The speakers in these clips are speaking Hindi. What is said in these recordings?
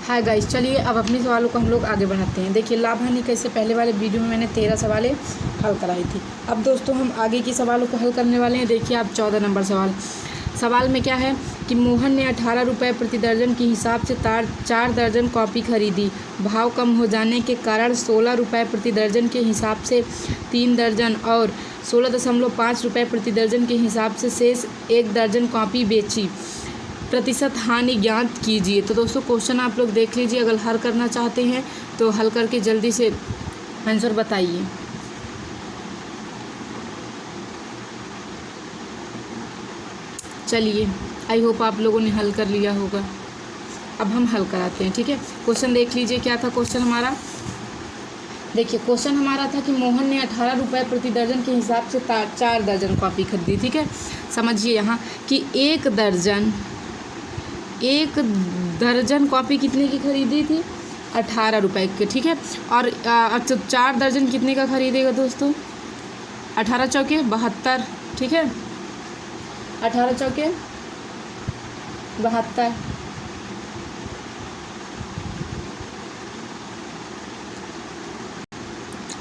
हाय गाइस, चलिए अब अपने सवालों को हम लोग आगे बढ़ाते हैं। देखिए लाभ हानि कैसे, पहले वाले वीडियो में मैंने 13 सवालें हल कराई थी। अब दोस्तों हम आगे की सवालों को हल करने वाले हैं। देखिए आप 14 नंबर सवाल में क्या है कि मोहन ने 18 रुपये प्रति दर्जन के हिसाब से 4 दर्जन कॉपी खरीदी। भाव कम हो जाने के कारण 16 रुपये प्रति दर्जन के हिसाब से 3 दर्जन और 16.5 रुपये प्रति दर्जन के हिसाब से शेष 1 दर्जन कॉपी बेची। प्रतिशत हानि ज्ञात कीजिए। तो दोस्तों क्वेश्चन आप लोग देख लीजिए, अगर हल करना चाहते हैं तो हल करके जल्दी से आंसर बताइए। चलिए आई होप आप लोगों ने हल कर लिया होगा। अब हम हल कराते हैं, ठीक है। क्वेश्चन देख लीजिए, क्या था क्वेश्चन हमारा। देखिए क्वेश्चन हमारा था कि मोहन ने 18 रुपये प्रति दर्जन के हिसाब से 4 दर्जन कॉपी खरीदी, ठीक है। समझिए यहाँ कि एक दर्जन कॉपी कितने की खरीदी थी, 18 रुपये की, ठीक है। और 4 दर्जन कितने का खरीदेगा दोस्तों, 18 चौके 72, ठीक है। 18 चौके 72।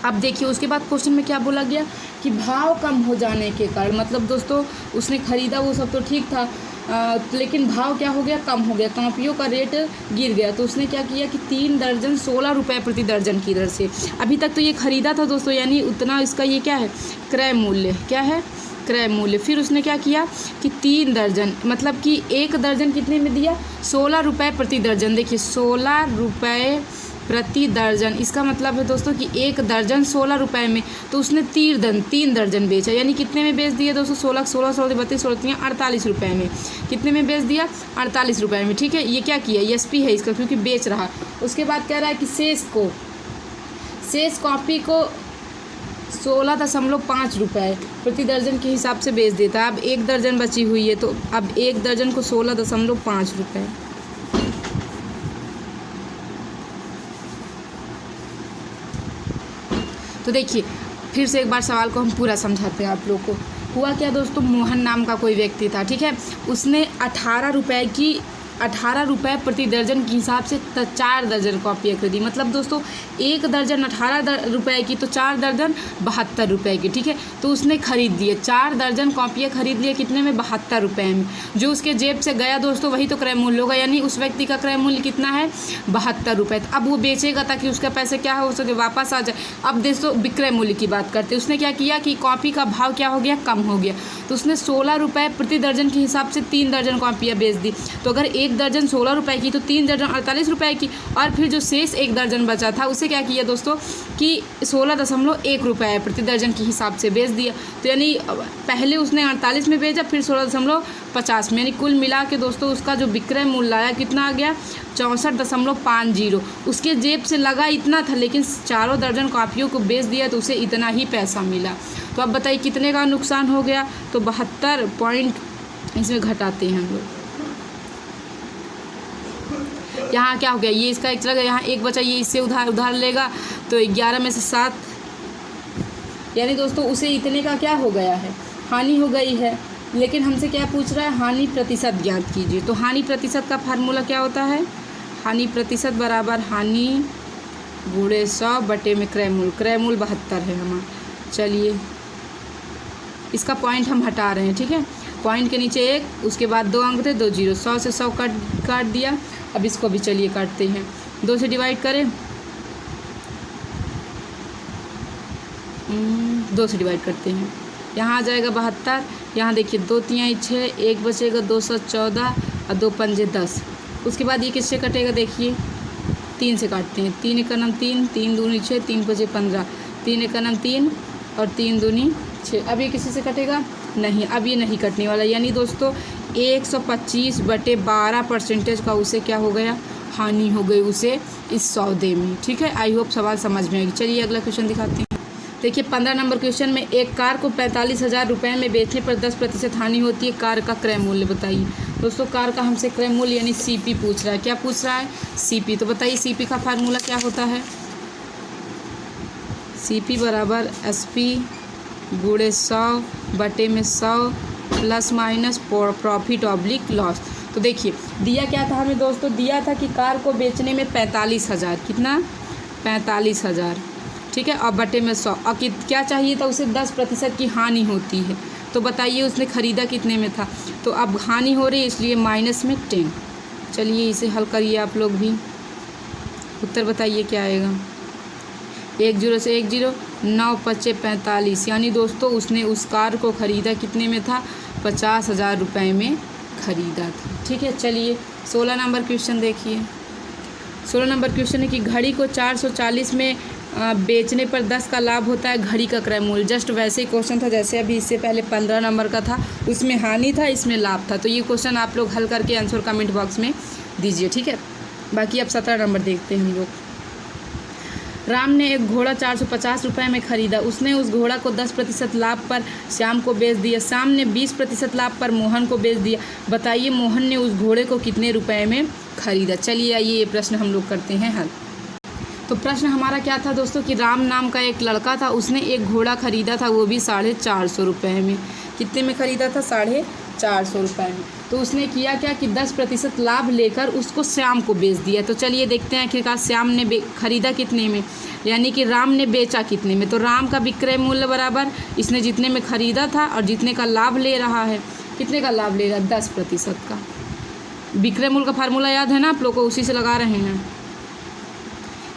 अब देखिए उसके बाद क्वेश्चन में क्या बोला गया कि भाव कम हो जाने के कारण, मतलब दोस्तों उसने खरीदा वो सब तो ठीक था, लेकिन भाव क्या हो गया, कम हो गया, कॉपियों का रेट गिर गया। तो उसने क्या किया कि 3 दर्जन 16 रुपये प्रति दर्जन की दर से, अभी तक तो ये खरीदा था दोस्तों, यानी उतना इसका ये क्या है, क्रय मूल्य, क्या है, क्रय मूल्य। फिर उसने क्या किया कि 3 दर्जन, मतलब कि 1 दर्जन कितने में दिया, 16 रुपये प्रति दर्जन। देखिए 16 रुपये प्रति दर्जन, इसका मतलब है दोस्तों कि 1 दर्जन 16 रुपये में, तो उसने 3 दर्जन बेचा, यानी कितने में बेच दिया दोस्तों, 16 32 16 48 रुपये में, कितने में बेच दिया, 48 रुपये में, ठीक है। ये क्या किया, एसपी है इसका, क्योंकि बेच रहा। उसके बाद कह रहा है कि शेष कॉपी को 16.5 रुपये प्रति दर्जन के हिसाब से बेच देता है। अब 1 दर्जन बची हुई है, तो अब 1 दर्जन को 16.5 रुपये। तो देखिए फिर से एक बार सवाल को हम पूरा समझाते हैं आप लोग को। हुआ क्या दोस्तों, मोहन नाम का कोई व्यक्ति था, ठीक है। उसने 18 रुपये प्रति दर्जन के हिसाब से 4 दर्जन कॉपियाँ खरीदी। मतलब दोस्तों 1 दर्जन 18 रुपये की, तो 4 दर्जन 72 रुपये की, ठीक है। तो उसने खरीद लिए 4 दर्जन कॉपियाँ खरीद लिए, कितने में, 72 रुपये में। जो उसके जेब से गया दोस्तों वही तो क्रय मूल्य होगा, यानी उस व्यक्ति का क्रय मूल्य कितना है, 72 रुपये। अब वो बेचेगा ताकि उसका पैसे क्या हो सके, वापस आ जाए। अब दोस्तों विक्रय मूल्य की बात करते हैं। उसने क्या किया कि कॉपी का भाव क्या हो गया, कम हो गया, तो उसने 16 रुपये प्रति दर्जन के हिसाब से 3 दर्जन कॉपियाँ बेच दी। तो अगर 1 दर्जन 16 रुपये की, तो 3 दर्जन 48 रुपये की, और फिर जो शेष 1 दर्जन बचा था उसे क्या किया दोस्तों कि 16.1 रुपये प्रति दर्जन के हिसाब से बेच दिया। तो यानी पहले उसने 48 में बेचा, फिर 16.50 में, यानी कुल मिला के दोस्तों उसका जो विक्रय मूल्य आया कितना आ गया, 64.50। उसके जेब से लगा इतना था, लेकिन 4 दर्जन कॉपियों को बेच दिया तो उसे इतना ही पैसा मिला। तो अब बताइए कितने का नुकसान हो गया, तो 72 पॉइंट इसमें घटाते हैं हम लोग। यहाँ क्या हो गया, ये इसका एक चला गया, यहाँ 1 बचा, ये इससे उधार लेगा, तो 11 में से 7, यानी दोस्तों उसे इतने का क्या हो गया है, हानि हो गई है। लेकिन हमसे क्या पूछ रहा है, हानि प्रतिशत ज्ञात कीजिए। तो हानि प्रतिशत का फार्मूला क्या होता है, हानि प्रतिशत बराबर हानि गुणे 100 बटे में क्रय मूल्य। क्रय मूल्य 72 है हमारा। चलिए इसका पॉइंट हम हटा रहे हैं, ठीक है। पॉइंट के नीचे 1, उसके बाद 2 अंक थे, 2 जीरो, 100 से 100 काट दिया। अब इसको भी चलिए काटते हैं, 2 से डिवाइड करें, 2 से डिवाइड करते हैं, यहाँ आ जाएगा 72। यहाँ देखिए 2 तिहाई 6, 1 बचेगा, 214 और 2 पंजे 10। उसके बाद ये किससे कटेगा, देखिए 3 से काटते हैं, 3 एक नम 3, 3 दूनी 6, 3 बचे 15, 3 एक नम 3 और 3 दूनी 6। अब ये किसी से कटेगा नहीं, अब ये नहीं कटने वाला, यानी दोस्तों 125/12% का उसे क्या हो गया, हानि हो गई उसे इस सौदे में, ठीक है। आई होप सवाल समझ में आएगी। चलिए अगला क्वेश्चन दिखाते हैं। देखिए 15 नंबर क्वेश्चन में, एक कार को 45,000 रुपये में बेचने पर 10% हानि होती है, कार का क्रय मूल्य बताइए। दोस्तों कार का हमसे क्रय मूल्य यानी सीपी पूछ रहा है। क्या पूछ रहा है, सीपी। तो बताइए सीपी का फार्मूला क्या होता है, सीपी बराबर एसपी गुणे 100 बटे में 100 plus minus profit oblique loss. तो देखिए दिया क्या था हमें दोस्तों, दिया था कि कार को बेचने में 45,000, कितना 45,000, ठीक है, और बटे में 100, और क्या चाहिए था उसे 10% की हानि होती है। तो बताइए उसने ख़रीदा कितने में था, तो अब हानि हो रही है इसलिए माइनस में 10। चलिए इसे हल करिए आप लोग भी, उत्तर बताइए क्या आएगा। 1 0 से 1 0, 9 5 45, यानी दोस्तों उसने उस कार को ख़रीदा कितने में था, 50,000 रुपये में ख़रीदा था, ठीक है। चलिए 16 नंबर क्वेश्चन देखिए। 16 नंबर क्वेश्चन है कि घड़ी को 440 में बेचने पर 10 का लाभ होता है, घड़ी का क्रय मूल्य। जस्ट वैसे ही क्वेश्चन था जैसे अभी इससे पहले 15 नंबर का था, उसमें हानि था इसमें लाभ था। तो ये क्वेश्चन आप लोग हल करके आंसर कमेंट बॉक्स में दीजिए, ठीक है। बाकी अब 17 नंबर देखते हैं हम लोग। राम ने एक घोड़ा 450 रुपये में ख़रीदा। उसने उस घोड़ा को 10% लाभ पर श्याम को बेच दिया। श्याम ने 20% लाभ पर मोहन को बेच दिया। बताइए मोहन ने उस घोड़े को कितने रुपए में ख़रीदा। चलिए आइए ये प्रश्न हम लोग करते हैं हल। तो प्रश्न हमारा क्या था दोस्तों कि राम नाम का एक लड़का था, उसने एक घोड़ा ख़रीदा था, वो भी 450 रुपये में। कितने में ख़रीदा था, 450 रुपये में। तो उसने किया क्या कि 10% लाभ लेकर उसको श्याम को बेच दिया। तो चलिए देखते हैं आखिरकार श्याम ने ख़रीदा कितने में, यानी कि राम ने बेचा कितने में। तो राम का विक्रय मूल्य बराबर इसने जितने में ख़रीदा था और जितने का लाभ ले रहा है, कितने का लाभ ले रहा है, 10% का। विक्रय मूल्य का फार्मूला याद है ना आप लोग को, उसी से लगा रहे हैं।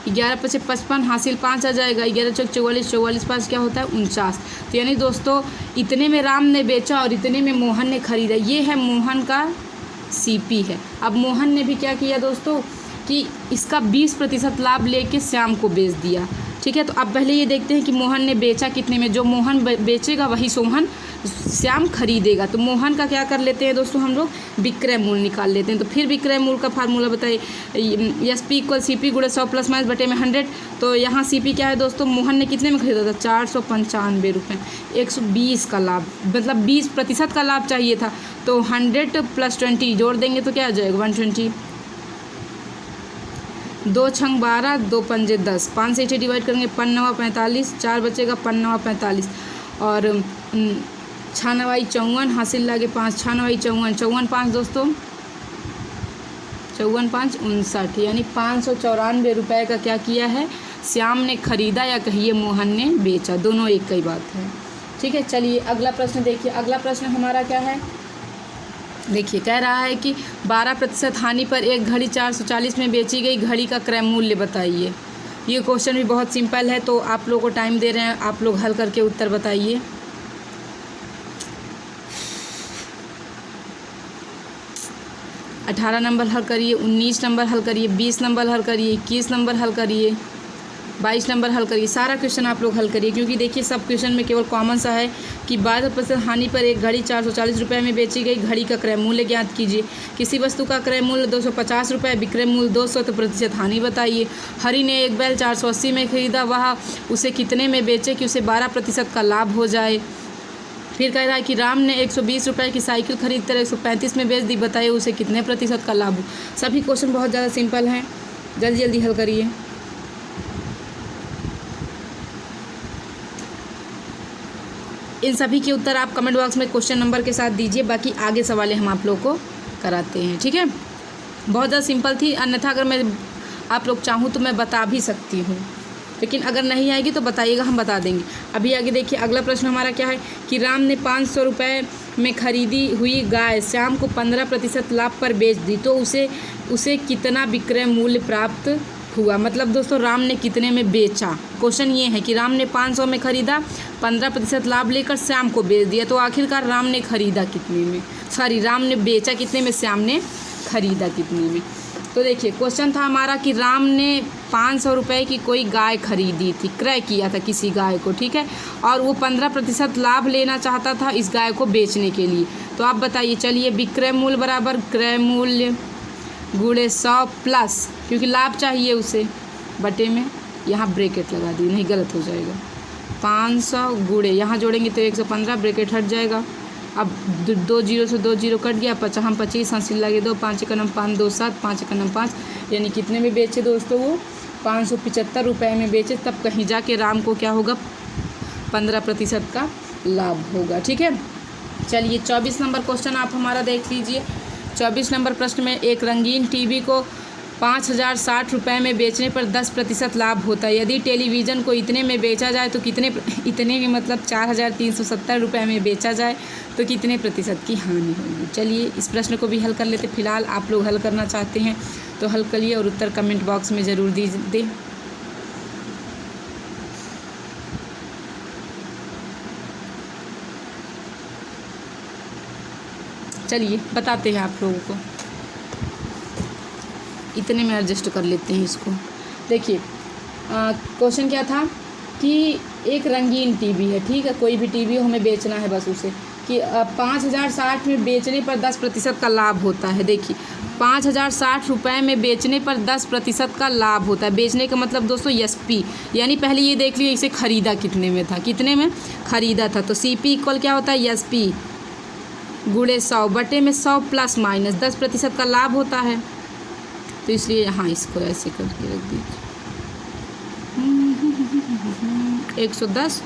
11 × 5 = 55, हासिल 5 आ जाएगा। 11 × 4 = 44, 44 × 5 क्या होता है, 49। तो यानी दोस्तों इतने में राम ने बेचा और इतने में मोहन ने ख़रीदा। ये है मोहन का सीपी है। अब मोहन ने भी क्या किया दोस्तों कि इसका 20% लाभ लेके श्याम को बेच दिया, ठीक है। तो अब पहले ये देखते हैं कि मोहन ने बेचा कितने में। जो मोहन बेचेगा वही श्याम खरीदेगा। तो मोहन का क्या कर लेते हैं दोस्तों हम लोग, विक्रय मूल्य निकाल लेते हैं। तो फिर विक्रय मूल्य का फार्मूला बताइए, SP = CP × 100 ± /100। तो यहाँ CP क्या है दोस्तों, मोहन ने कितने में खरीदा था, 495 रुपये। 120 का लाभ, मतलब 20% का लाभ चाहिए था। तो 100 + 20 जोड़ देंगे तो क्या आ जाएगा, 120। 2 × 12, 2 × 5 = 10, 5 से 8 डिवाइड करेंगे, 5 × 9 = 45, 4 बचेगा, 5 × 9 = 45, और 6 × 9 = 54, हासिल लागे 5, 6 × 9 = 54, 54 5 दोस्तों, 54 5 59, यानी 594 रुपये का क्या किया है, श्याम ने खरीदा या कहिए मोहन ने बेचा, दोनों एक ही बात है, ठीक है। चलिए अगला प्रश्न देखिए। अगला प्रश्न हमारा क्या है, देखिए कह रहा है कि 12% हानि पर एक घड़ी 440 में बेची गई घड़ी का क्रय मूल्य बताइए। ये क्वेश्चन भी बहुत सिंपल है, तो आप लोगों को टाइम दे रहे हैं, आप लोग हल करके उत्तर बताइए। अठारह नंबर हल करिए, 19 नंबर हल करिए, 20 नंबर हल करिए, 21 नंबर हल करिए, 22 नंबर हल करिए। सारा क्वेश्चन आप लोग हल करिए, क्योंकि देखिए सब क्वेश्चन में केवल कॉमन सा है कि 12% हानि पर एक घड़ी 440 रुपये में बेची गई घड़ी का क्रय मूल्य ज्ञात कीजिए। किसी वस्तु का क्रय मूल्य 250 रुपये, विक्रय मूल्य 200, तो प्रतिशत हानि बताइए। हरि ने एक बैल 480 में खरीदा, वह उसे कितने में बेचे कि उसे 12% का लाभ हो जाए। फिर कह रहा है कि राम ने 120 रुपये की साइकिल खरीद कर 135 में बेच दी, बताइए उसे कितने प्रतिशत का लाभ हो। सभी क्वेश्चन बहुत ज़्यादा सिंपल हैं, जल्दी जल्दी हल करिए। इन सभी के उत्तर आप कमेंट बॉक्स में क्वेश्चन नंबर के साथ दीजिए, बाकी आगे सवालें हम आप लोग को कराते हैं, ठीक है। बहुत ज़्यादा सिंपल थी, अन्यथा अगर मैं आप लोग चाहूँ तो मैं बता भी सकती हूँ, लेकिन अगर नहीं आएगी तो बताइएगा, हम बता देंगे। अभी आगे देखिए अगला प्रश्न हमारा क्या है कि राम ने 500 रुपये में खरीदी हुई गाय श्याम को 15% लाभ पर बेच दी, तो उसे कितना विक्रय मूल्य प्राप्त हुआ। मतलब दोस्तों राम ने कितने में बेचा। क्वेश्चन ये है कि राम ने 500 में खरीदा, 15% लाभ लेकर श्याम को बेच दिया, तो आखिरकार राम ने खरीदा कितने में, राम ने बेचा कितने में, श्याम ने खरीदा कितने में। तो देखिए क्वेश्चन था हमारा कि राम ने 500 रुपये की कोई गाय खरीदी थी, क्रय किया था किसी गाय को, ठीक है, और वो 15% लाभ लेना चाहता था इस गाय को बेचने के लिए। तो आप बताइए, चलिए विक्रय मूल्य बराबर क्रय मूल्य गुणे 100 प्लस, क्योंकि लाभ चाहिए उसे, बटे में यहाँ ब्रैकेट लगा दी, नहीं गलत हो जाएगा, 500 गुणे यहाँ जोड़ेंगे तो 115, ब्रैकेट हट जाएगा। अब 2 0 से 2 0 कट गया, 25 हासिल लगे 2, 5 × 9 = 5, 2 7, 5 × 9 = 5, यानी कितने में बेचे दोस्तों, वो 575 रुपये में बेचे। तब कहीं जाके राम को क्या होगा, 15% का लाभ होगा, ठीक है। चलिए 24 नंबर क्वेश्चन आप हमारा देख लीजिए। 24 नंबर प्रश्न में, एक रंगीन टीवी को 5,060 रुपये में बेचने पर 10% लाभ होता है। यदि टेलीविज़न को इतने में बेचा जाए तो इतने में मतलब 4,370 रुपये में बेचा जाए तो कितने प्रतिशत की हानि होगी। चलिए इस प्रश्न को भी हल कर लेते। फिलहाल आप लोग हल करना चाहते हैं तो हल करिए और उत्तर कमेंट बॉक्स में ज़रूर दें। चलिए बताते हैं आप लोगों को। इतने में एडजस्ट कर लेते हैं इसको। देखिए क्वेश्चन क्या था कि एक रंगीन टीवी है, ठीक है, कोई भी टीवी हो, हमें बेचना है बस उसे, कि 5,060 में बेचने पर 10% का लाभ होता है। देखिए 5,060 रुपये में बेचने पर 10% का लाभ होता है। बेचने का मतलब दोस्तों SP, यानी पहले ये देख लिए इसे ख़रीदा कितने में था, कितने में ख़रीदा था, तो CP इक्वल क्या होता है SP गुणे 100 बटे में 100 प्लस माइनस 10% का लाभ होता है। तो इसलिए यहाँ इसको ऐसे करके रख दीजिए 110,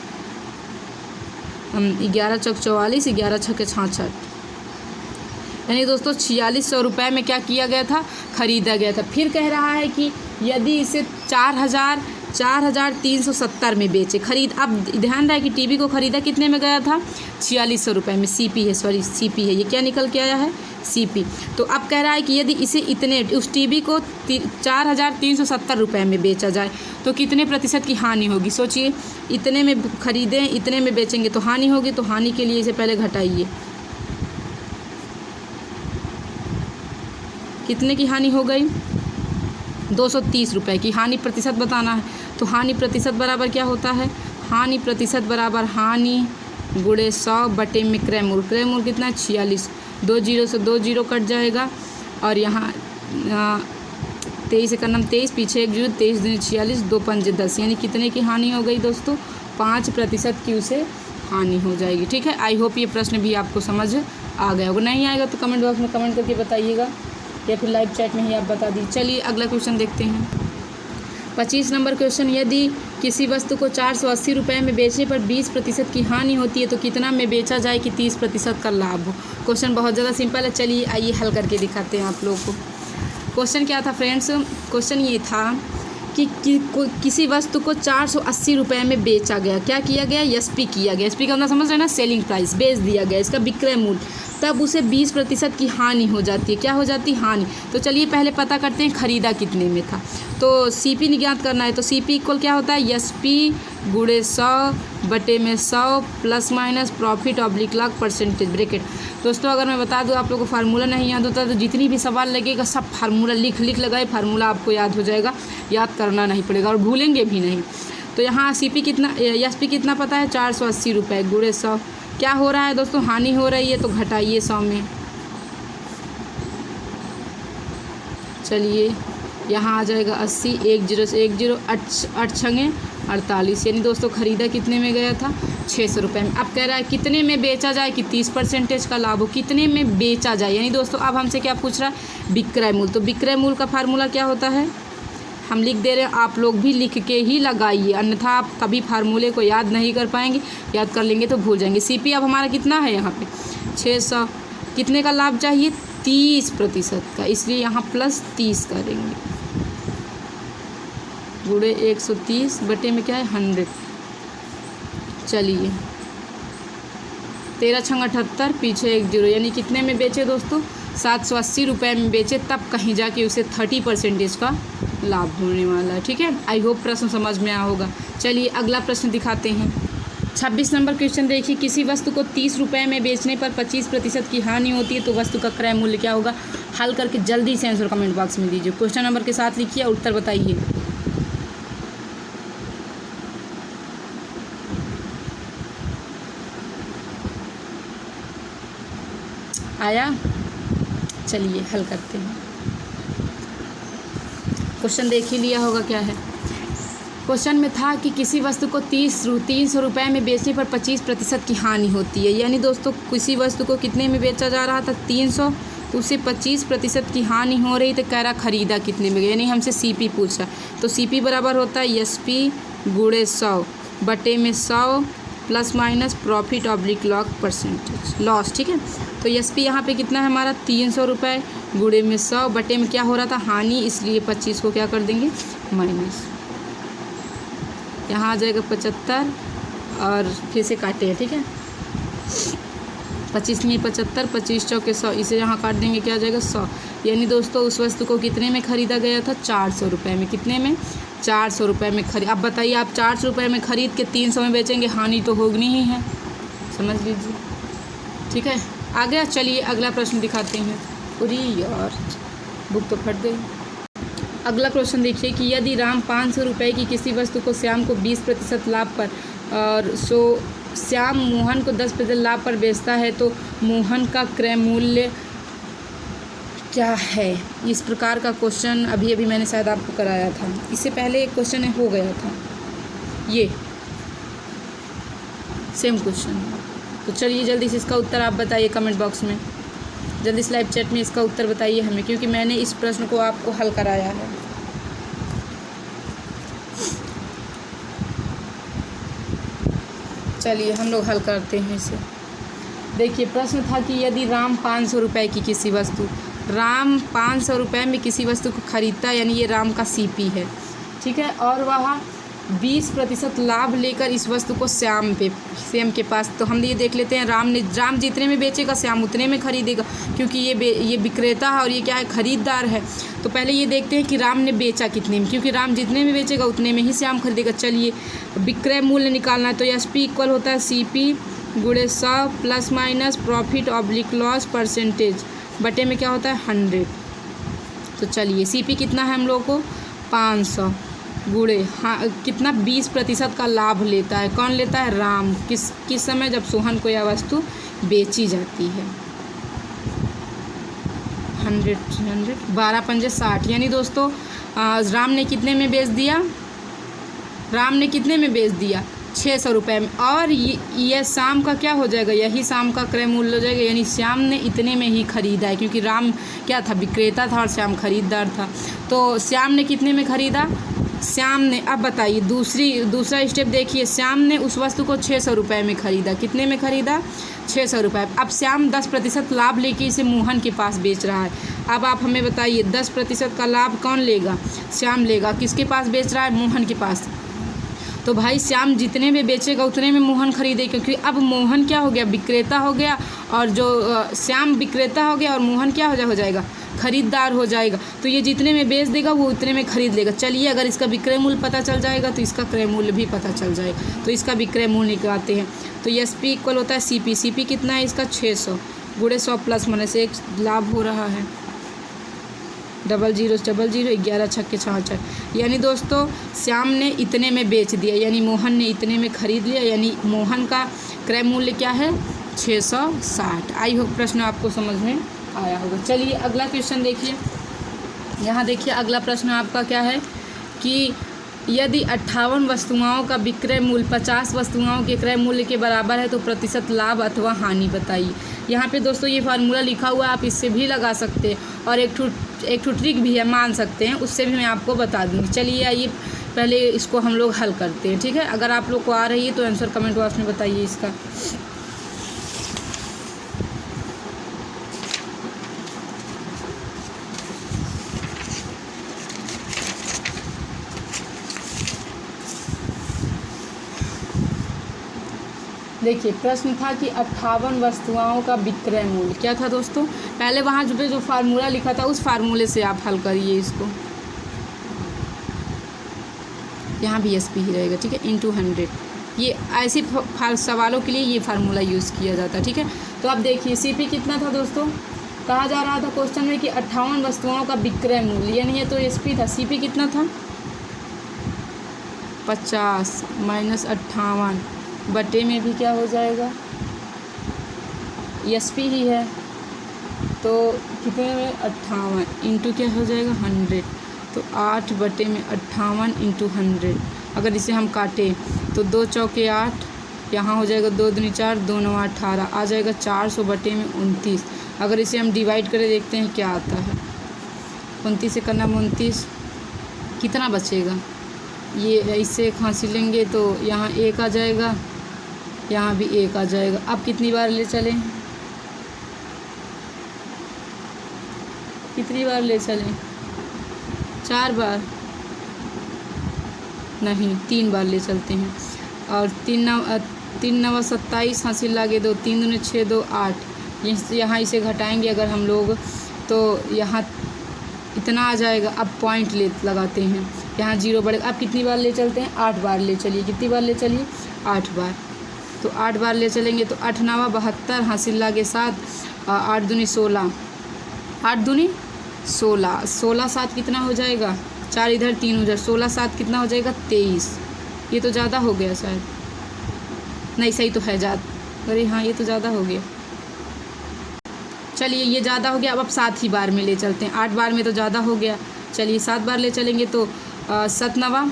11 चौक 44, 11 छक्के 66, यानी दोस्तों 4600 रुपये में क्या किया गया था, ख़रीदा गया था। फिर कह रहा है कि यदि इसे 4,370 में बेचे, अब ध्यान रहा है कि टीवी को ख़रीदा कितने में गया था, 4600 रुपये में। CP है, ये क्या निकल के आया है, CP। तो अब कह रहा है कि यदि इसे उस टीवी को 4,370 रुपये में बेचा जाए तो कितने प्रतिशत की हानि होगी। सोचिए, इतने में ख़रीदें, इतने में बेचेंगे तो हानि होगी, तो हानि के लिए इसे पहले घटाइए। कितने की हानि हो गई, 230 रुपये की। हानि प्रतिशत बताना है, तो हानि प्रतिशत बराबर क्या होता है, हानि प्रतिशत बराबर हानि गुणे 100 बटे में क्रय मूल्य। क्रय मूल्य कितना है, 46, 2 जीरो से 2 जीरो कट जाएगा, और यहाँ 23 का नाम 23, पीछे 1 जीरो, 23 दूनी 46, 2 पंजे 10, यानी कितने की हानि हो गई दोस्तों, 5% की उसे हानि हो जाएगी। ठीक है, आई होप ये प्रश्न भी आपको समझ आ गया होगा। नहीं आएगा तो कमेंट बॉक्स में कमेंट करके बताइएगा, या फिर लाइव चैट में ही आप बता दीजिए। चलिए अगला क्वेश्चन देखते हैं। 25 नंबर क्वेश्चन, यदि किसी वस्तु को 480 रुपये में बेचने पर 20% की हानि होती है तो कितना में बेचा जाए कि 30% का लाभ हो। क्वेश्चन बहुत ज़्यादा सिंपल है, चलिए आइए हल करके दिखाते हैं आप लोगों को। क्वेश्चन क्या था फ्रेंड्स, क्वेश्चन ये था कि किसी वस्तु को 480 रुपये में बेचा गया, क्या किया गया, SP किया गया। SP का मतलब समझ रहे हैं ना, सेलिंग प्राइस, बेच दिया गया, इसका विक्रय मूल्य। तब उसे 20% की हानि हो जाती है। क्या हो जाती है, हानि। तो चलिए पहले पता करते हैं ख़रीदा कितने में था। तो CP ज्ञात करना है, तो CP इक्वल क्या होता है, SP गुणे 100 बटे में 100 plus minus profit oblique lakh percentage bracket. दोस्तों अगर मैं बता दूं, आप लोगों को फार्मूला नहीं याद होता तो जितनी भी सवाल लगेगा सब फार्मूला लिख लगाए, फार्मूला आपको याद हो जाएगा, याद करना नहीं पड़ेगा और भूलेंगे भी नहीं। तो यहाँ SP कितना पता है, 480 रुपये गुणे 100। क्या हो रहा है दोस्तों, हानि हो रही है, तो घटाइए 100 में। चलिए यहाँ आ जाएगा 80, 1 जीरो से 1 जीरो, 8 छंगे 48, यानी दोस्तों ख़रीदा कितने में गया था, 600 रुपये में। अब कह रहा है कितने में बेचा जाए कि 30% का लाभ हो। कितने में बेचा जाए, यानी दोस्तों अब हमसे क्या पूछ रहा है, विक्रय मूल्य। तो विक्रय मूल्य का फार्मूला क्या होता है, हम लिख दे रहे हैं, आप लोग भी लिख के ही लगाइए, अन्यथा आप कभी फार्मूले को याद नहीं कर पाएंगे, याद कर लेंगे तो भूल जाएंगे। CP अब हमारा कितना है यहाँ पे 600, कितने का लाभ चाहिए, 30% का, इसलिए यहाँ प्लस 30 करेंगे गुणे 130 बटे में क्या है 100। चलिए 13 छंग 78, पीछे 1 जीरो, यानी कितने में बेचे दोस्तों, 780 रुपये में बेचे, तब कहीं जाके उसे 30% का लाभ होने वाला है। ठीक है, आई होप प्रश्न समझ में आया होगा। चलिए अगला प्रश्न दिखाते हैं। 26 नंबर क्वेश्चन देखिए, किसी वस्तु को 30 रुपये में बेचने पर 25% की हानि होती है तो वस्तु का क्रय मूल्य क्या होगा। हल करके जल्दी से आंसर कमेंट बॉक्स में दीजिए, क्वेश्चन नंबर के साथ लिखिए, उत्तर बताइए। आया, चलिए हल करते हैं। क्वेश्चन देख ही लिया होगा क्या है। क्वेश्चन में था कि किसी वस्तु को 300 रुपये में बेचने पर 25% की हानि होती है, यानी दोस्तों किसी वस्तु को कितने में बेचा जा रहा था, 300, तो उसे 25% की हानि हो रही, तो कह रहा ख़रीदा कितने में, यानी हमसे CP पूछा। तो CP बराबर होता है SP गुणे 100 बटे में 100 plus minus profit oblique loss, ठीक है। तो SP यहाँ पे कितना है हमारा 300 रुपये गुणे में 100 बटे में क्या हो रहा था हानि, इसलिए 25 को क्या कर देंगे माइनस, यहाँ आ जाएगा 75 और फिर से काटे हैं, ठीक है। 25 में 75, 25 चौके 100, इसे यहाँ काट देंगे, क्या आ जाएगा 100। यानी दोस्तों उस वस्तु को कितने में ख़रीदा गया था 400 रुपये में, कितने में 400 रुपये में खरीद। अब बताइए आप 400 रुपये में ख़रीद के 300 में बेचेंगे, हानि तो होगी ही है, समझ लीजिए, ठीक है। आगे चलिए अगला प्रश्न दिखाते हैं। पूरी यार बुक तो फट गई। अगला क्वेश्चन देखिए कि यदि राम 500 रुपये की किसी वस्तु को श्याम को 20% लाभ पर और श्याम मोहन को 10% लाभ पर बेचता है तो मोहन का क्रय मूल्य क्या है। इस प्रकार का क्वेश्चन अभी मैंने शायद आपको कराया था, इससे पहले एक क्वेश्चन हो गया था, ये सेम क्वेश्चन। तो चलिए जल्दी से इसका उत्तर आप बताइए कमेंट बॉक्स में, जल्दी से लाइव चैट में इसका उत्तर बताइए हमें, क्योंकि मैंने इस प्रश्न को आपको हल कराया है। चलिए हम लोग हल करते हैं इसे। देखिए प्रश्न था कि यदि राम 500 रुपये की किसी वस्तु, राम 500 रुपये में किसी वस्तु को खरीदता है, यानी ये राम का CP है, ठीक है, और वह 20% लाभ लेकर इस वस्तु को श्याम के पास, तो हम ये देख लेते हैं राम जितने में बेचेगा श्याम उतने में खरीदेगा, क्योंकि ये विक्रेता है और ये क्या है खरीददार है। तो पहले ये देखते हैं कि राम ने बेचा कितने में, क्योंकि राम जितने में बेचेगा उतने में ही श्याम खरीदेगा। चलिए विक्रय मूल्य निकालना है, तो SP इक्वल होता है CP गुणे 100 plus minus profit oblique loss percentage बटे में क्या होता है 100। तो चलिए CP कितना है हम लोग को 500 गुणे हाँ कितना 20% का लाभ लेता है, कौन लेता है राम, किस समय, जब सोहन को यह वस्तु बेची जाती है। 100 12 पंजे 60, यानी दोस्तों राम ने कितने में बेच दिया, राम ने कितने में बेच दिया 600 रुपये में, और ये शाम का क्या हो जाएगा, यही शाम का क्रय मूल्य हो जाएगा, यानी श्याम ने इतने में ही खरीदा है, क्योंकि राम क्या था विक्रेता था और श्याम खरीददार था। तो श्याम ने कितने में खरीदा, श्याम ने, अब बताइए दूसरा स्टेप देखिए, श्याम ने उस वस्तु को 600 रुपये में खरीदा, कितने में खरीदा 600 रुपये। अब श्याम 10% लाभ लेके इसे मोहन के पास बेच रहा है। अब आप हमें बताइए 10% का लाभ कौन लेगा, श्याम लेगा, किसके पास बेच रहा है मोहन के पास। तो भाई श्याम जितने में बेचेगा उतने में मोहन खरीदे, क्योंकि अब मोहन क्या हो गया विक्रेता हो गया, और जो श्याम विक्रेता हो गया और मोहन क्या हो जाएगा खरीददार हो जाएगा। तो ये जितने में बेच देगा वो उतने में खरीद लेगा। चलिए अगर इसका विक्रय मूल्य पता चल जाएगा तो इसका क्रय मूल्य भी पता चल जाएगा। तो इसका विक्रय मूल्य निकालते हैं, तो SP इक्वल होता है CP कितना है इसका 600 गुणे 100 प्लस माइनस एक लाभ हो रहा है 00 00 11 छक्के 66, यानी दोस्तों श्याम ने इतने में बेच दिया, यानी मोहन ने इतने में खरीद लिया, यानी मोहन का क्रय मूल्य क्या है 660। आई होप प्रश्न आपको समझ में आया होगा। चलिए अगला क्वेश्चन देखिए, यहाँ देखिए अगला प्रश्न आपका क्या है कि यदि 58 वस्तुओं का विक्रय मूल्य 50 वस्तुओं के क्रय मूल्य के बराबर है तो प्रतिशत लाभ अथवा हानि बताइए। यहाँ पे दोस्तों ये फार्मूला लिखा हुआ है, आप इससे भी लगा सकते हैं, और एक ठो ट्रिक भी है मान सकते हैं, उससे भी मैं आपको बता दूँगी। चलिए आइए पहले इसको हम लोग हल करते हैं, ठीक है। अगर आप लोग को आ रही है तो आंसर कमेंट बॉक्स में बताइए इसका। देखिए प्रश्न था कि 58 वस्तुओं का विक्रय मूल्य क्या था दोस्तों। पहले वहाँ जो फार्मूला लिखा था उस फार्मूले से आप हल करिए इसको। यहाँ भी SP ही रहेगा, ठीक है, इंटू 100। ये ऐसे सवालों के लिए ये फार्मूला यूज़ किया जाता है, ठीक है। तो अब देखिए CP कितना था दोस्तों, कहा जा रहा था क्वेश्चन में कि 58 वस्तुओं का विक्रय मूल्य, यानी ये तो SP था। CP कितना था 50 माइनस 58 बटे में भी क्या हो जाएगा SP ही है, तो कितने में 58 इंटू क्या हो जाएगा 100, तो 8 बटे में 58 इंटू 100। अगर इसे हम काटें तो 2 चौके 8, यहाँ हो जाएगा 2 दूनी 4, 2 9 18, आ जाएगा 400 बटे में 29। अगर इसे हम डिवाइड करके देखते हैं क्या आता है, 29 से करना 29, कितना बचेगा, ये इससे खांसी लेंगे तो यहाँ 1 आ जाएगा, यहाँ भी 1 आ जाएगा। अब कितनी बार ले चलें, कितनी बार ले चलें, 4 बार नहीं 3 बार ले चलते हैं। और 3 9 27 हासिल लागे 2, 3 दूनी 6 2 8। यहाँ इसे घटाएंगे अगर हम लोग तो यहाँ इतना आ जाएगा। अब पॉइंट लगाते हैं, यहाँ 0 बढ़ेगा। अब कितनी बार ले चलते हैं, 8 बार ले चलिए। कितनी बार ले चलिए, 8 बार। तो 8 बार ले चलेंगे तो 8 9 72 हासिल लागे 7, 8 दूनी 16, 8 दूनी 16, 16 7 कितना हो जाएगा, 4 इधर 3 उधर, 16 7 कितना हो जाएगा 23। ये तो ज़्यादा हो गया शायद, नहीं सही तो है ज़्यादा, अरे हाँ ये तो ज़्यादा हो गया। चलिए ये ज़्यादा हो गया। अब 7 ही बार में ले चलते हैं, 8 बार में तो ज़्यादा हो गया। चलिए 7 बार ले चलेंगे तो 7 9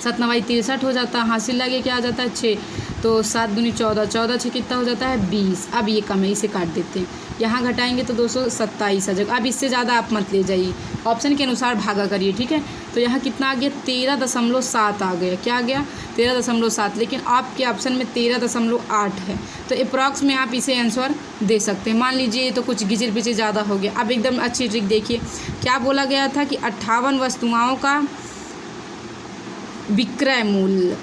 63 हो जाता है। हासिल लगे क्या आ जाता है 6, तो 7 दूनी 14, 14 6 कितना हो जाता है 20। अब ये कम है, इसे काट देते हैं। यहाँ घटाएंगे तो 227 आ जाएगा। अब इससे ज़्यादा आप मत ले जाइए, ऑप्शन के अनुसार भागा करिए, ठीक है। तो यहाँ कितना आ गया 13.7 आ गया। क्या आ गया 13.7, लेकिन आपके ऑप्शन में 13.8 है। तो अप्रॉक्स में आप इसे आंसर दे सकते हैं। मान लीजिए तो कुछ घिचर पिचर ज़्यादा हो गया। अब एकदम अच्छी ट्रिक देखिए, क्या बोला गया था कि 58 वस्तुओं का विक्रय मूल्य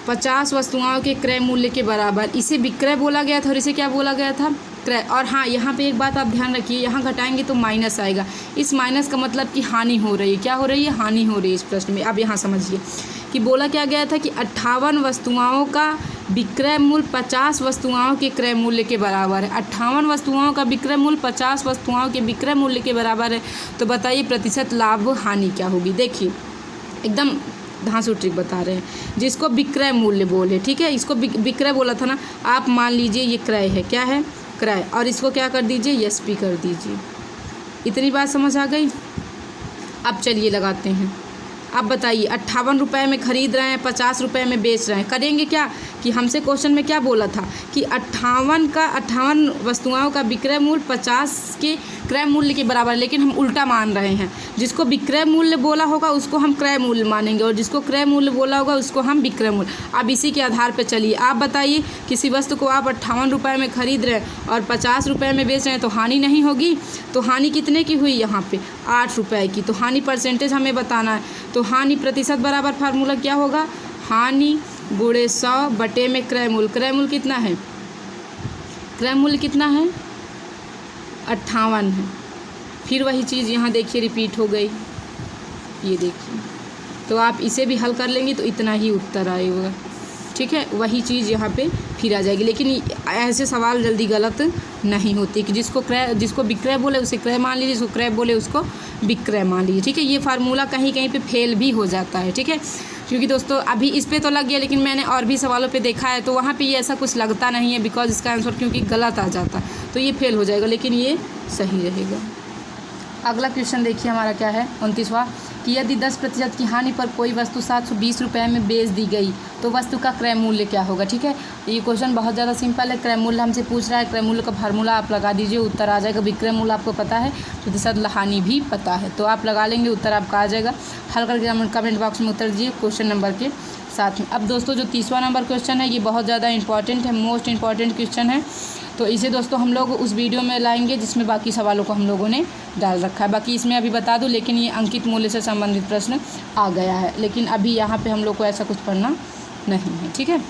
50 वस्तुओं के क्रय मूल्य के बराबर, इसे विक्रय बोला गया था और इसे क्या बोला गया था, क्रय। और हाँ यहाँ पे एक बात आप ध्यान रखिए, यहाँ घटाएंगे तो माइनस आएगा। इस माइनस का मतलब कि हानि हो रही है। क्या हो रही है, हानि हो रही है इस प्रश्न में। अब यहाँ समझिए कि बोला क्या गया था कि 58 वस्तुओं का विक्रय मूल्य 50 वस्तुओं के क्रय मूल्य के बराबर है। 58 वस्तुओं का विक्रय मूल्य 50 वस्तुओं के विक्रय मूल्य के बराबर है। तो बताइए प्रतिशत लाभ हानि क्या होगी। देखिए एकदम धांसू ट्रिक बता रहे हैं, जिसको विक्रय मूल्य बोले, ठीक है। इसको विक्रय बोला था ना, आप मान लीजिए ये क्रय है, क्या है क्रय, और इसको क्या कर दीजिए एसपी कर दीजिए। इतनी बात समझ आ गई। अब चलिए लगाते हैं। अब बताइए 58 रुपये में ख़रीद रहे हैं, 50 रुपये में बेच रहे हैं। करेंगे क्या कि हमसे क्वेश्चन में क्या बोला था कि 58 वस्तुओं का विक्रय मूल्य 50 के क्रय मूल्य के बराबर, लेकिन हम उल्टा मान रहे हैं। जिसको विक्रय मूल्य बोला होगा उसको हम क्रय मूल्य मानेंगे और जिसको क्रय मूल्य बोला होगा उसको हम विक्रय मूल्य। अब इसी के आधार पर चलिए आप बताइए, किसी वस्तु को आप 58 रुपये में ख़रीद रहे हैं और 50 रुपये में बेच रहे हैं तो हानि नहीं होगी। तो हानि कितने की हुई यहाँ पे 8 रुपये की। तो हानि परसेंटेज हमें बताना है। तो हानि प्रतिशत बराबर फार्मूला क्या होगा, हानि गुणे 100 बटे में क्रय मूल्य। क्रय मूल्य कितना है, क्रय मूल्य कितना है 58 है। फिर वही चीज़ यहाँ देखिए रिपीट हो गई, ये देखिए। तो आप इसे भी हल कर लेंगे तो इतना ही उत्तर आएगा, ठीक है। वही चीज़ यहाँ पे फिर आ जाएगी। लेकिन ऐसे सवाल जल्दी गलत नहीं होते कि जिसको विक्रय बोले उसे क्रय मान लीजिए, जिसको क्रय बोले उसको विक्रय मान लीजिए, ठीक है। ये फार्मूला कहीं कहीं पे फेल भी हो जाता है, ठीक है। क्योंकि दोस्तों अभी इस पे तो लग गया, लेकिन मैंने और भी सवालों पे देखा है तो वहाँ पे ये ऐसा कुछ लगता नहीं है, बिकॉज इसका आंसर क्योंकि गलत आ जाता है तो ये फेल हो जाएगा, लेकिन ये सही रहेगा। अगला क्वेश्चन देखिए हमारा क्या है 29वां, कि यदि 10% की हानि पर कोई वस्तु 720 रुपये में बेच दी गई तो वस्तु का क्रय मूल्य क्या होगा, ठीक है। ये क्वेश्चन बहुत ज़्यादा सिंपल है। क्रय मूल्य हमसे पूछ रहा है, क्रय मूल्य का फार्मूला आप लगा दीजिए, उत्तर आ जाएगा। विक्रय मूल्य आपको पता है, प्रतिशत हानि भी पता है, तो आप लगा लेंगे, उत्तर आपका आ जाएगा। हल करके कमेंट बॉक्स में उत्तर दीजिए क्वेश्चन नंबर के साथ में। अब दोस्तों जो 30वां नंबर क्वेश्चन है ये बहुत ज़्यादा इंपॉर्टेंट है, मोस्ट इंपॉर्टेंट क्वेश्चन है। तो इसे दोस्तों हम लोग उस वीडियो में लाएंगे जिसमें बाकी सवालों को हम लोगों ने डाल रखा है। बाकी इसमें अभी बता दूं, लेकिन ये अंकित मूल्य से संबंधित प्रश्न आ गया है, लेकिन अभी यहाँ पे हम लोग को ऐसा कुछ पढ़ना नहीं है, ठीक है।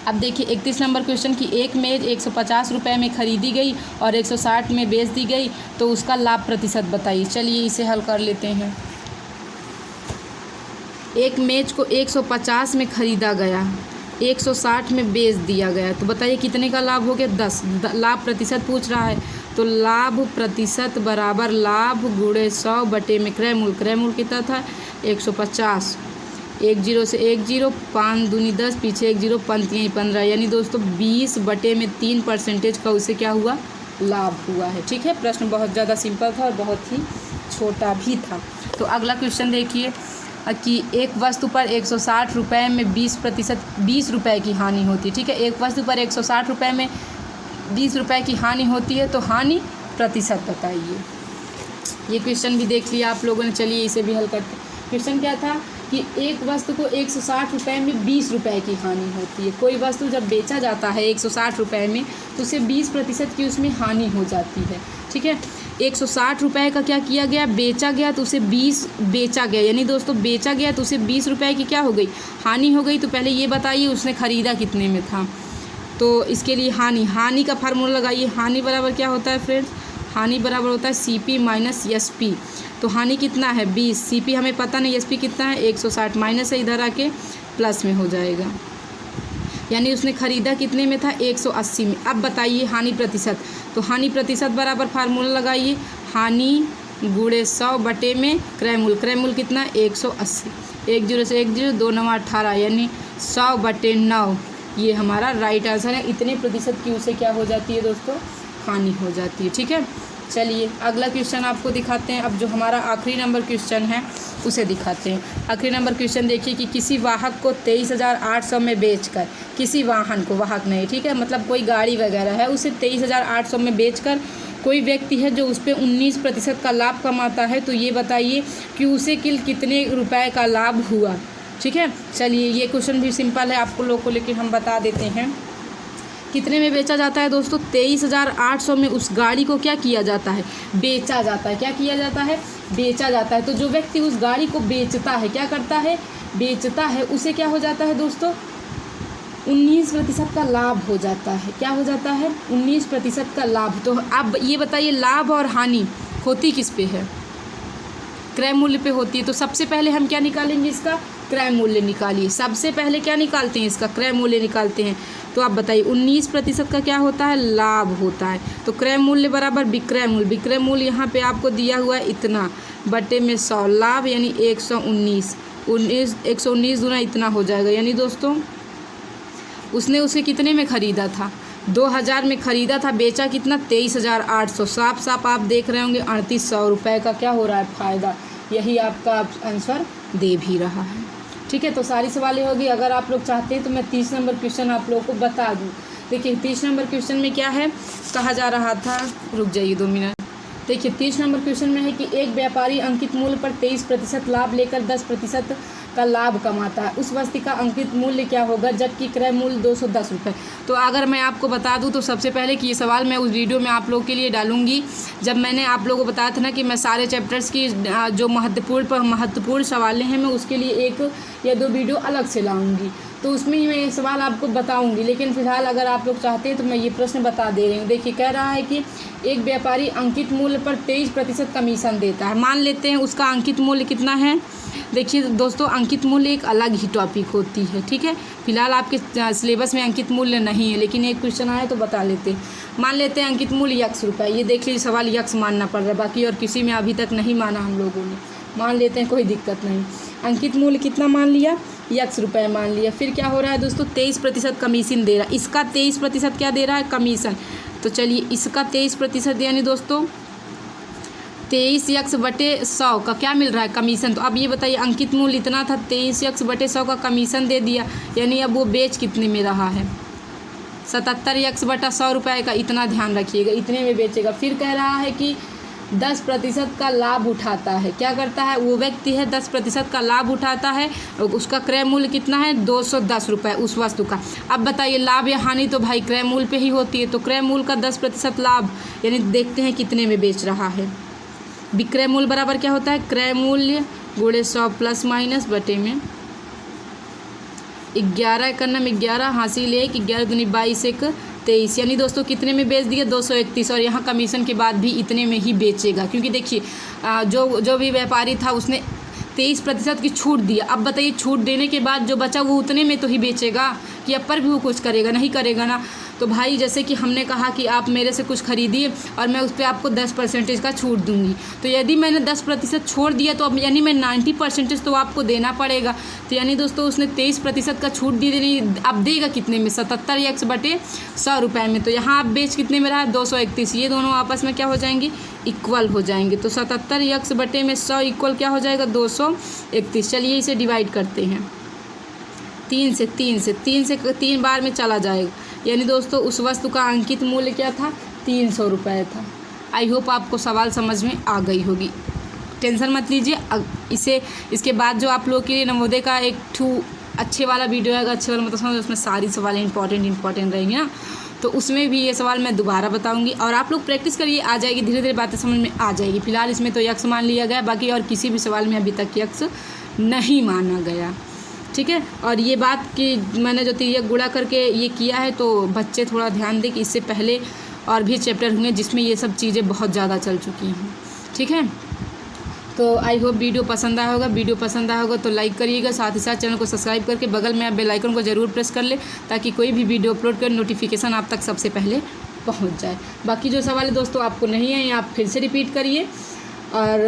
अब देखिए 31 नंबर क्वेश्चन की एक मेज़ 150 रुपये में ख़रीदी गई और 160 में बेच दी गई तो उसका लाभ प्रतिशत बताइए। चलिए इसे हल कर लेते हैं। एक मेज़ को 150 में ख़रीदा गया, 160 में बेच दिया गया, तो बताइए कितने का लाभ हो गया 10। लाभ प्रतिशत पूछ रहा है तो लाभ प्रतिशत बराबर लाभ गुणे 100 बटे में क्रय मूल्य। क्रय मूल्य कितना था 150, 1 0 से 1 0, 5 दूनी 10, पीछे 1 0, पंक्तियाँ 15, यानी दोस्तों 20 बटे में 3% का उसे क्या हुआ लाभ हुआ है, ठीक है। प्रश्न बहुत ज़्यादा सिंपल था और बहुत ही छोटा भी था। तो अगला क्वेश्चन देखिए कि एक वस्तु पर 160 रुपये में 20 रुपये की हानि होती है, ठीक है। एक वस्तु पर 160 रुपये में 20 रुपये की हानि होती है तो हानि प्रतिशत बताइए। ये क्वेश्चन भी देख लिया आप लोगों ने, चलिए इसे भी हल करते हैं। क्वेश्चन क्या था कि एक वस्तु को 160 रुपये में 20 रुपये की हानि होती है। कोई वस्तु जब बेचा जाता है 160 रुपये में तो उसे 20% की उसमें हानि हो जाती है। ठीक है, 160 रुपये का क्या किया गया, बेचा गया तो उसे 20 बेचा गया, यानी दोस्तों बेचा गया तो उसे 20 रुपये की क्या हो गई, हानि हो गई। तो पहले ये बताइए उसने ख़रीदा कितने में था। तो इसके लिए हानि का फार्मूला लगाइए। हानि बराबर क्या होता है फ्रेंड्स, हानि बराबर होता है CP माइनस SP। तो हानि कितना है 20, CP हमें पता नहीं, SP कितना है 160, माइनस है इधर आके प्लस में हो जाएगा, यानी उसने ख़रीदा कितने में था 180 में। अब बताइए हानि प्रतिशत, तो हानि प्रतिशत बराबर फार्मूला लगाइए, हानि गुणे 100 बटे में क्रय मूल्य, क्रय मूल्य कितना 180, 10 से 10 2 9 18, यानी 100 बटे 9 ये हमारा राइट आंसर है। इतने प्रतिशत की उसे क्या हो जाती है दोस्तों, हानि हो जाती है। ठीक है, चलिए अगला क्वेश्चन आपको दिखाते हैं। अब जो हमारा आखिरी नंबर क्वेश्चन है उसे दिखाते हैं। आखिरी नंबर क्वेश्चन देखिए कि किसी वाहक को 23,800 में बेचकर, किसी वाहन को, वाहक नहीं, ठीक है, मतलब कोई गाड़ी वगैरह है, उसे 23,800 में बेचकर कोई व्यक्ति है जो उस पर 19% का लाभ कमाता है। तो ये बताइए कि उसे कितने रुपए का लाभ हुआ। ठीक है, चलिए ये क्वेश्चन भी सिंपल है, आपको लोगों को लेकर हम बता देते हैं। कितने में बेचा जाता है दोस्तों, 23,800 में उस गाड़ी को क्या किया जाता है, बेचा जाता है। क्या किया जाता है, बेचा जाता है। तो जो व्यक्ति उस गाड़ी को बेचता है, क्या करता है, बेचता है, उसे क्या हो जाता है दोस्तों, 19% का लाभ हो जाता है। क्या हो जाता है, 19% का लाभ। तो अब ये बताइए लाभ और हानि होती किस पे है, क्रय मूल्य पे होती है। तो सबसे पहले हम क्या निकालेंगे, इसका क्रय मूल्य निकालिए। सबसे पहले क्या निकालते हैं, इसका क्रय मूल्य निकालते हैं। तो आप बताइए 19% का क्या होता है, लाभ होता है। तो क्रय मूल्य बराबर विक्रय मूल्य, विक्रय मूल्य यहाँ पे आपको दिया हुआ है इतना, बटे में 100, लाभ यानी 119, 119 गुना इतना हो जाएगा। यानी दोस्तों उसने उसे कितने में ख़रीदा था, 2000 में ख़रीदा था, बेचा कितना 23,800। साफ साफ आप देख रहे होंगे 3800 रुपये का क्या हो रहा है, फ़ायदा। यही आपका आंसर दे भी रहा है। ठीक है, तो सारी सवालें होगी। अगर आप लोग चाहते हैं तो मैं 30 नंबर क्वेश्चन आप लोगों को बता दूं। देखिए 30 नंबर क्वेश्चन में क्या है, कहा जा रहा था, रुक जाइए 2 मिनट। देखिए 30 नंबर क्वेश्चन में है कि एक व्यापारी अंकित मूल्य पर 23% लाभ लेकर 10% का लाभ कमाता है। उस वस्तु का अंकित मूल्य क्या होगा जबकि क्रय मूल्य 210 रुपये। तो अगर मैं आपको बता दूं तो सबसे पहले कि ये सवाल मैं उस वीडियो में आप लोगों के लिए डालूंगी जब मैंने आप लोगों को बताया था ना कि मैं सारे चैप्टर्स की जो महत्वपूर्ण सवालें हैं मैं उसके लिए 1 या 2 वीडियो अलग से लाऊंगी, तो उसमें मैं ये सवाल आपको बताऊंगी। लेकिन फ़िलहाल अगर आप लोग चाहते हैं तो मैं ये प्रश्न बता दे रही हूँ। देखिए कह रहा है कि एक व्यापारी अंकित मूल्य पर 23% कमीशन देता है। मान लेते हैं उसका अंकित मूल्य कितना है। देखिए दोस्तों अंकित मूल्य एक अलग ही टॉपिक होती है, ठीक है, फिलहाल आपके सिलेबस में अंकित मूल्य नहीं है, लेकिन एक क्वेश्चन आया तो बता लेते हैं। मान लेते हैं अंकित मूल्य यक्स रुपये, ये देख लीजिए सवाल यक्स मानना पड़ रहा है, बाकी और किसी में अभी तक नहीं माना हम लोगों ने, मान लेते हैं कोई दिक्कत नहीं। अंकित मूल्य कितना मान लिया, यक्स रुपये मान लिया। फिर क्या हो रहा है दोस्तों 23% कमीशन दे रहा है, इसका 23% क्या दे रहा है, कमीशन। तो चलिए इसका 23% यानी दोस्तों 23 यक्स बटे 100 का क्या मिल रहा है, कमीशन। तो अब ये बताइए अंकित मूल्य इतना था, 23 यक्स बटे 100 का कमीशन दे दिया, यानी अब वो बेच कितने में रहा है, 77 यक्स बटा 100 रुपये का, इतना ध्यान रखिएगा, इतने में बेचेगा। फिर कह रहा है कि 10% का लाभ उठाता है, क्या करता है वो व्यक्ति है 10% का लाभ उठाता है, उसका क्रय मूल्य कितना है 210 रुपये उस वस्तु का। अब बताइए लाभ या हानि तो भाई क्रय मूल्य पे ही होती है, तो क्रय मूल्य का 10% लाभ, यानी देखते हैं कितने में बेच रहा है। विक्रय मूल्य बराबर क्या होता है, क्रय मूल्य गुणे 100 प्लस माइनस बटे में 11 करना में 11 हासिल 1, 11 दूनी 22 1 23, यानी दोस्तों कितने में बेच दिया 231, और यहाँ कमीशन के बाद भी इतने में ही बेचेगा, क्योंकि देखिए जो भी व्यापारी था उसने 23% की छूट दिया। अब बताइए छूट देने के बाद जो बचा वो उतने में तो ही बेचेगा कि अब पर भी वो कुछ करेगा, नहीं करेगा ना। तो भाई जैसे कि हमने कहा कि आप मेरे से कुछ खरीदिए और मैं उस पर आपको 10% का छूट दूंगी, तो यदि मैंने 10% छोड़ दिया तो अब यानी मैं 90% तो आपको देना पड़ेगा। तो यानी दोस्तों उसने 23% का छूट दी देनी, अब देगा कितने में 77 यक्स बटे 100 रुपये में। तो यहाँ आप बेच कितने में रहा है 231, ये दोनों आपस में क्या हो जाएंगे, इक्वल हो जाएंगे। तो 77 यक्स बटे में 100 इक्वल क्या हो जाएगा 231। चलिए इसे डिवाइड करते हैं 3 से 3 बार में चला जाएगा, यानी दोस्तों उस वस्तु का अंकित मूल्य क्या था 300 रुपये था। आई होप आपको सवाल समझ में आ गई होगी। टेंशन मत लीजिए। इसके बाद जो आप लोग के लिए नवोदय का एक अच्छे वाला वीडियो आएगा, अच्छे वाला मतलब समझो उसमें सारी सवाल इंपॉर्टेंट रहेंगे ना, तो उसमें भी ये सवाल मैं दोबारा बताऊंगी और आप लोग प्रैक्टिस करिए, आ जाएगी, धीरे धीरे बातें समझ में आ जाएगी। फिलहाल इसमें तो यक्स मान लिया गया, बाकी और किसी भी सवाल में अभी तक यक्स नहीं माना गया, ठीक है। और ये बात कि मैंने जो तिर्यक गुणा करके ये किया है, तो बच्चे थोड़ा ध्यान दें कि इससे पहले और भी चैप्टर होंगे जिसमें ये सब चीज़ें बहुत ज़्यादा चल चुकी हैं, ठीक है। तो आई होप वीडियो पसंद आया होगा, तो लाइक करिएगा, साथ ही साथ चैनल को सब्सक्राइब करके बगल में आप बेल आइकन को ज़रूर प्रेस कर ले, ताकि कोई भी वीडियो अपलोड कर नोटिफिकेशन आप तक सबसे पहले पहुंच जाए। बाकी जो सवाल है दोस्तों आपको नहीं है, आप फिर से रिपीट करिए और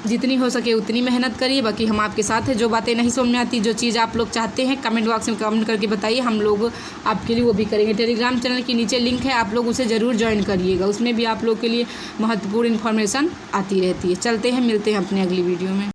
जितनी हो सके उतनी मेहनत करिए। बाकी हम आपके साथ हैं, जो बातें नहीं समझ में आती, जो चीज़ आप लोग चाहते हैं कमेंट बॉक्स में कमेंट करके बताइए, हम लोग आपके लिए वो भी करेंगे। टेलीग्राम चैनल के नीचे लिंक है, आप लोग उसे ज़रूर ज्वाइन करिएगा, उसमें भी आप लोग के लिए महत्वपूर्ण इन्फॉर्मेशन आती रहती है। चलते हैं, मिलते हैं अपने अगली वीडियो में।